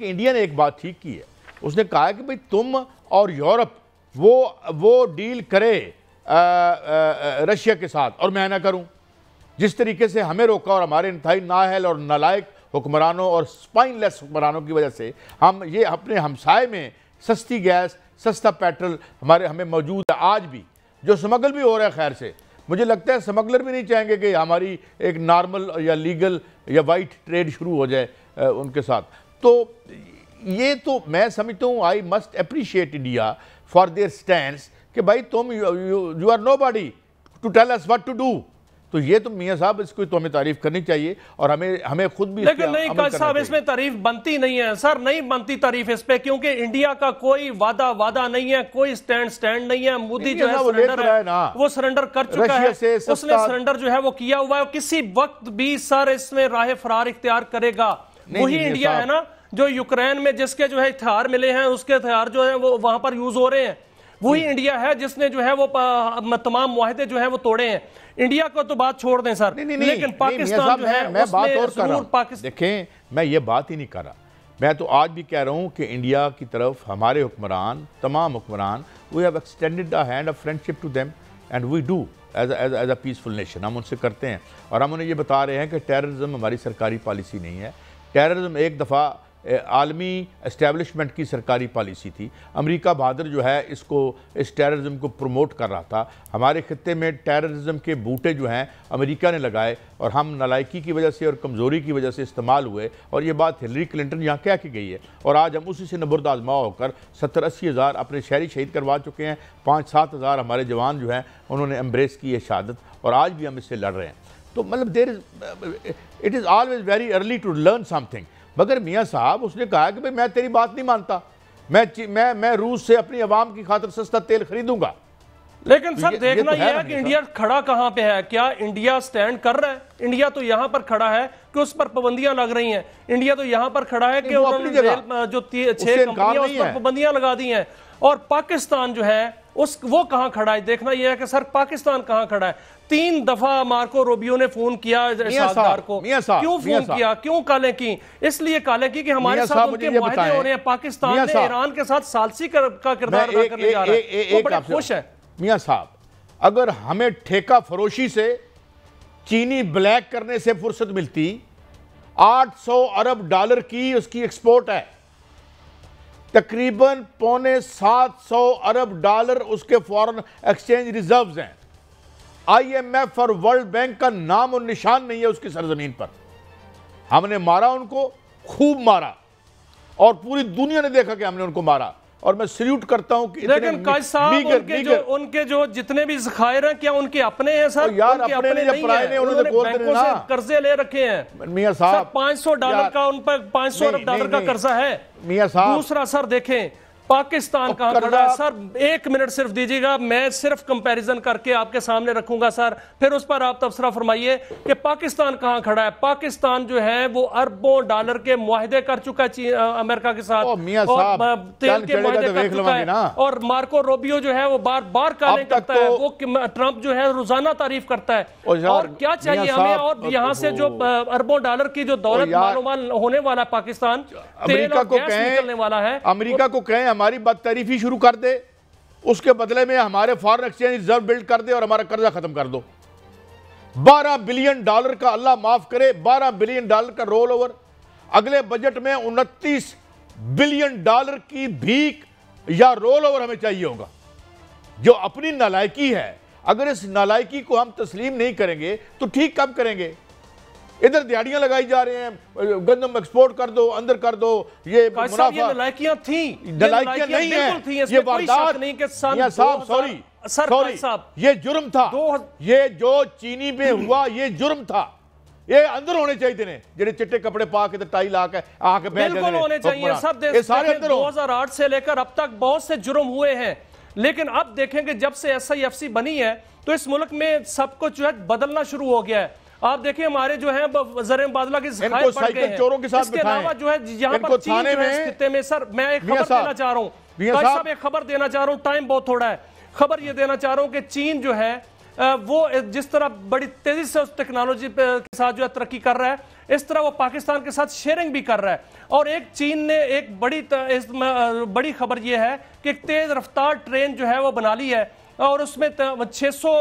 कि इंडिया ने एक बात ठीक की है, उसने कहा है कि भाई तुम और यूरोप वो डील करे रशिया के साथ और मैं ना करूं। जिस तरीके से हमें रोका और हमारे इंतहाई नाअहल और नालायक हुक्मरानों और स्पाइनलेस हुक्मरानों की वजह से हम ये अपने हमसाए में सस्ती गैस, सस्ता पेट्रोल हमें मौजूद है। आज भी जो स्मगल भी हो रहा है, खैर से मुझे लगता है स्मगलर भी नहीं चाहेंगे कि हमारी एक नॉर्मल या लीगल या वाइट ट्रेड शुरू हो जाए उनके साथ। तो ये तो मैं समझता हूँ, I must appreciate India for their stands कि भाई तुम you are nobody to tell us what to do. तो ये तो मियां साहब इसको तो हमें तारीफ करनी चाहिए और हमें खुद भी। लेकिन नहीं काजी साहब, इसमें तारीफ बनती नहीं है सर, नहीं बनती तारीफ इस पे, क्योंकि इंडिया का कोई वादा नहीं है, कोई स्टैंड नहीं है। मोदी जो है सरेंडर है, वो सरेंडर कर चुका है, उसने सरेंडर जो है वो किया हुआ है। किसी वक्त भी सर इसमें राह फरार इख्तियार करेगा। वही इंडिया है ना जो यूक्रेन में जिसके जो है हथियार मिले हैं, उसके हथियार जो है वो वहां पर यूज हो रहे हैं। वही इंडिया है जिसने जो है वो तमाम मुआहदे जो है वो तोड़े हैं। इंडिया को तो बात छोड़ दें सर, लेकिन पाकिस्तान जो है मैं बात और कर रहा हूं। देखें, मैं ये बात ही नहीं कर रहा, मैं तो आज भी कह रहा हूं कि इंडिया की तरफ हमारे हुक्मरान, तमाम हुक्मरान, we have extended the hand of friendship to them and we do as a peaceful nation. हम उनसे करते हैं और हम उन्हें ये बता रहे हैं कि टेररिज्म हमारी सरकारी पॉलिसी नहीं है। टेररिज्म एक दफ़ा आलमी एस्टेब्लिशमेंट की सरकारी पॉलिसी थी। अमेरिका बहादुर जो है इस टेररिज्म को प्रमोट कर रहा था। हमारे खत्ते में टेररिज्म के बूटे जो हैं अमेरिका ने लगाए और हम नालायकी की वजह से और कमज़ोरी की वजह से इस्तेमाल हुए। और ये बात हिलरी क्लिंटन यहाँ कह के गई है और आज हम उसी से नबुर्द आजमा होकर 70-80 हज़ार अपने शहरी शहीद करवा चुके हैं। 5-7 हज़ार हमारे जवान जो हैं उन्होंने एम्ब्रेस की है शहादत और आज भी हम इससे लड़ रहे हैं। तो मतलब it is always very early to learn something. मगर मियाँ साहब उसने कहा कि भाई मैं तेरी बात नहीं मानता, मैं रूस से अपनी आवाम की खातिर सस्ता तेल खरीदूंगा। लेकिन सर देखना यह है कि इंडिया खड़ा कहां पे है। क्या इंडिया स्टैंड कर रहा है? इंडिया तो यहां पर खड़ा है कि उस पर पाबंदियां लग रही हैं। इंडिया तो यहां पर खड़ा है कि उन्होंने जो 6 कंपनियां उस पर पाबंदियां लगा दी हैं। और पाकिस्तान जो है वो कहां खड़ा है? देखना यह है कि सर पाकिस्तान कहां खड़ा है। 3 दफा मार्को रूबियो ने फोन किया साहबदार को। क्यों फोन किया, क्यों कालें की? इसलिए कालें की कि हमारे साथ उनके मुआहदे हो रहे हैं। पाकिस्तान ने ईरान के साथ सालसी का किरदार अदा करने जा रहा है, वो बड़े खुश है। मियां साहब, अगर हमें ठेका फरोशी से चीनी ब्लैक करने से फुर्सत मिलती, 800 अरब डॉलर की उसकी एक्सपोर्ट है, तकरीबन 750 अरब डॉलर उसके फॉरेन एक्सचेंज रिजर्व्स हैं। IMF और वर्ल्ड बैंक का नाम और निशान नहीं है उसकी सरजमीन पर। हमने मारा उनको, खूब मारा और पूरी दुनिया ने देखा कि हमने उनको मारा और मैं सल्यूट करता हूं कि लेकिन काजी साहब उनके जो जितने भी ज़खायर हैं क्या उनके अपने हैं सर? यार अपने नहीं है, उन्होंने बैंकों से कर्जे ले रखे हैं। मियां साहब $500 का उन पर 500 अरब डॉलर का कर्जा है। मियां साहब दूसरा सर देखें पाकिस्तान कहां खड़ा है सर? 1 मिनट सिर्फ दीजिएगा, मैं सिर्फ कंपैरिजन करके आपके सामने रखूंगा सर, फिर उस पर आप तबसरा फरमाइए कि पाकिस्तान कहां खड़ा है। पाकिस्तान जो है वो अरबों डॉलर के मुआहदे कर चुका है अमेरिका के साथ, और तेल के मुआहदे कर चुका है। और मार्को रूबियो जो है वो बार बार कालें करता है, वो ट्रंप जो है रोजाना तारीफ करता है। और क्या चाहिए हमें? और यहाँ से जो अरबों डॉलर की जो दौलत मालूमाल होने वाला पाकिस्तान, तेल और गैस निकलने वाला है, अमेरिका को कहें हमारी बदतरीफी शुरू कर दे, उसके बदले में हमारे फॉरेन एक्सचेंज रिजर्व बिल्ड कर दे और हमारा कर्जा खत्म कर दो। $12 बिलियन का, अल्लाह माफ करे, $12 बिलियन का रोल ओवर। अगले बजट में $29 बिलियन की भीख या रोल ओवर हमें चाहिए होगा। जो अपनी नालायकी है, अगर इस नालायकी को हम तस्लीम नहीं करेंगे तो ठीक कब करेंगे? इधर दिहाड़ियां लगाई जा रहे हैं, गंदम एक्सपोर्ट कर दो, अंदर कर दो, ये मुनाफा। ये नलायकियां थी, नलायकियां नहीं है, ये वारदात नहीं के साहब, सॉरी साहब, ये जुर्म था। ये जो चीनी में हुआ ये जुर्म था। ये अंदर होने चाहिए थे, जेडे चिट्टे कपड़े पा के टाई ला के आके बिल्कुल होने चाहिए सब। 2008 से लेकर अब तक बहुत से जुर्म हुए हैं, लेकिन अब देखेंगे जब से SIFC बनी है तो इस मुल्क में सब कुछ जो है बदलना शुरू हो गया है। आप देखिए हमारे जो है वज़ीर मुबादला की चोरों के साथ इसके अलावा जो है यहाँ पर चीन जो है खित्ते में। सर मैं एक खबर देना चाह रहा हूँ, एक खबर देना चाह रहा हूँ, टाइम बहुत थोड़ा है। खबर ये देना चाह रहा हूँ कि चीन जो है वो जिस तरह बड़ी तेजी से उस टेक्नोलॉजी के साथ जो है तरक्की कर रहा है, इस तरह वो पाकिस्तान के साथ शेयरिंग भी कर रहा है। और एक चीन ने एक बड़ी खबर ये है कि एक तेज रफ्तार ट्रेन जो है वो बना ली है और उसमें 600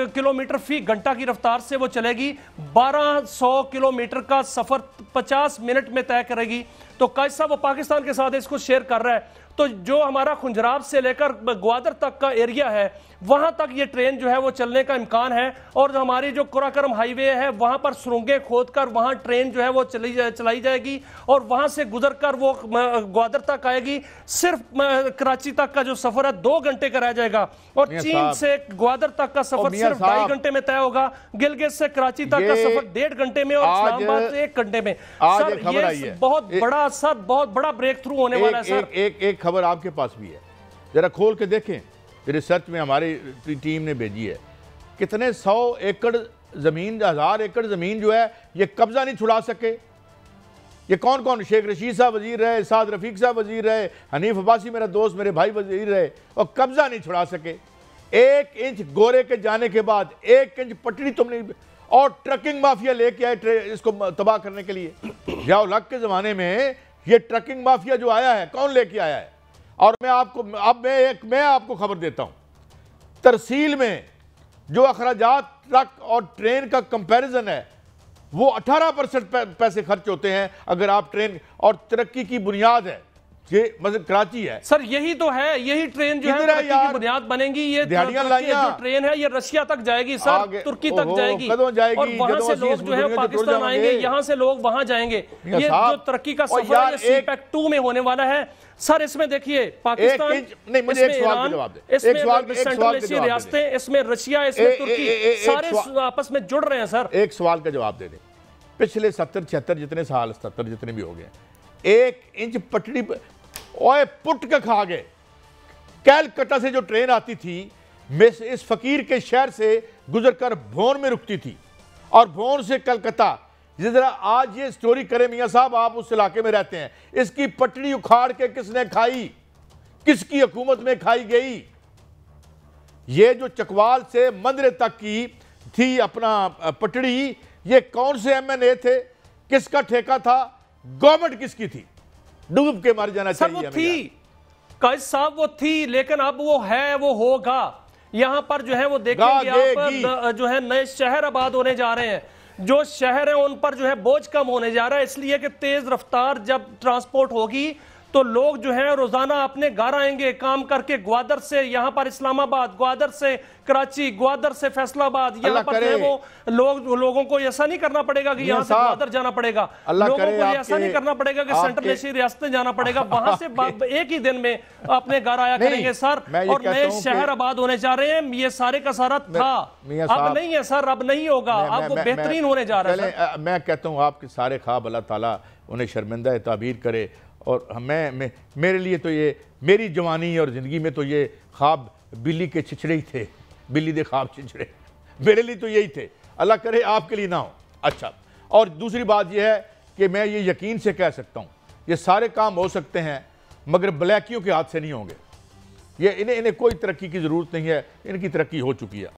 किलोमीटर फी घंटा की रफ्तार से वो चलेगी। 1200 किलोमीटर का सफर 50 मिनट में तय करेगी। तो कायद साहब वो पाकिस्तान के साथ इसको शेयर कर रहा है। तो जो हमारा खुंजराब से लेकर ग्वादर तक का एरिया है, वहां तक ये ट्रेन जो है वो चलने का इम्कान है। और हमारी जो कुराकरम हाईवे है, वहां पर सुरंगें खोदकर वहां ट्रेन जो है वो चलाई जाएगी और वहां से गुजरकर वो ग्वादर तक आएगी। सिर्फ कराची तक का जो सफर है 2 घंटे का रह जाएगा और चीन से ग्वादर तक का सफर सिर्फ 2.5 घंटे में तय होगा। गिलगित से कराची तक का सफर 1.5 घंटे में और इस्लामाबाद से 1 घंटे में। सर ये बहुत बड़ा ब्रेक थ्रू होने वाला है। सर एक खबर आपके पास भी है, जरा खोल के देखें, रिसर्च में हमारी टीम ने भेजी है। कितने 100 एकड़ जमीन, 1000 एकड़ जमीन जो है ये कब्जा नहीं छुड़ा सके। ये कौन कौन? शेख रशीद साहब वजीर रहे, साद रफीक साहब वजीर रहे, हनीफ अब्बासी मेरा दोस्त, मेरे भाई वजीर रहे और कब्जा नहीं छुड़ा सके। 1 इंच गोरे के जाने के बाद 1 इंच पटड़ी तुमने, और ट्रकिंग माफिया लेके आए इसको तबाह करने के लिए। जियाउल हक के जमाने में ये ट्रकिंग माफिया जो आया है, कौन लेके आया है? और मैं आपको खबर देता हूं, तरसील में जो अखराजात ट्रक और ट्रेन का कंपैरिजन है वो 18% पैसे खर्च होते हैं अगर आप ट्रेन, और तरक्की की बुनियाद है ये मतलब कराची है। सर यही तो है, यही ट्रेन जो है तरक्की की बुनियाद बनेगी। ये जो ट्रेन है ये रशिया तक जाएगी सर, तुर्की तक जाएगी और वहां से लोग जो है पाकिस्तान आएंगे, यहाँ से लोग वहां जाएंगे। ये जो तरक्की का सफर है सीपैक 2 में होने वाला है। सर इसमें देखिए पाकिस्तान, इसमें ईरान, इसमें सेंट्रल एशिया रियासतें, इसमें रशिया, इसमें तुर्की, सारे आपस में जुड़ रहे हैं। सर एक सवाल का जवाब दे दें। पिछले 70-76 जितने साल, 77 जितने भी हो गए, 1 इंच पटड़ी ओए पुट के खा गए। कैलकटा से जो ट्रेन आती थी इस फकीर के शहर से गुजरकर भोन में रुकती थी और भोन से कलकत्ता। जरा आज ये स्टोरी करें मियां साहब, आप उस इलाके में रहते हैं, इसकी पटड़ी उखाड़ के किसने खाई, किसकी हुकूमत में खाई गई? ये जो चकवाल से मंदरे तक की थी अपना पटड़ी, ये कौन से MNA थे, किसका ठेका था, गवर्नमेंट किसकी थी? डूब के मर जाना चाहिए। वो थी कायद साहब, वो थी, लेकिन अब वो है, वो होगा। यहां पर जो है वो देखेंगे आप जो है नए शहर आबाद होने जा रहे हैं। जो शहर है उन पर जो है बोझ कम होने जा रहा है, इसलिए कि तेज रफ्तार जब ट्रांसपोर्ट होगी तो लोग जो है रोजाना अपने घर आएंगे काम करके। ग्वादर से यहाँ पर इस्लामाबाद, ग्वादर से कराची, ग्वादर से फैसलाबाद, यहाँ पर जो है वो लोगों को ऐसा नहीं करना पड़ेगा कि यहाँ से ग्वादर जाना पड़ेगा, लोगों को ऐसा नहीं करना पड़ेगा कि सेंट्रल एशिया रियासतें जाना पड़ेगा, वहां से एक ही दिन में अपने घर आया करेंगे सर। और नए शहर आबाद होने जा रहे हैं। ये सारे का सारा था, अब नहीं है सर, अब नहीं होगा, अब वो बेहतरीन होने जा रहा है। मैं कहता हूँ आपके सारे ख्वाब अल्लाह ताला उन्हें शर्मिंदा ताबीर करे। और मेरे लिए तो ये, मेरी जवानी और ज़िंदगी में तो ये ख्वाब बिल्ली के छिछड़े ही थे, बिल्ली दे ख्वाब छिछड़े, मेरे लिए तो यही थे। अल्लाह करे आपके लिए ना हो। अच्छा, और दूसरी बात यह है कि मैं ये यकीन से कह सकता हूँ ये सारे काम हो सकते हैं मगर ब्लैकियों के हाथ से नहीं होंगे। ये इन्हें कोई तरक्की की ज़रूरत नहीं है, इनकी तरक्की हो चुकी है।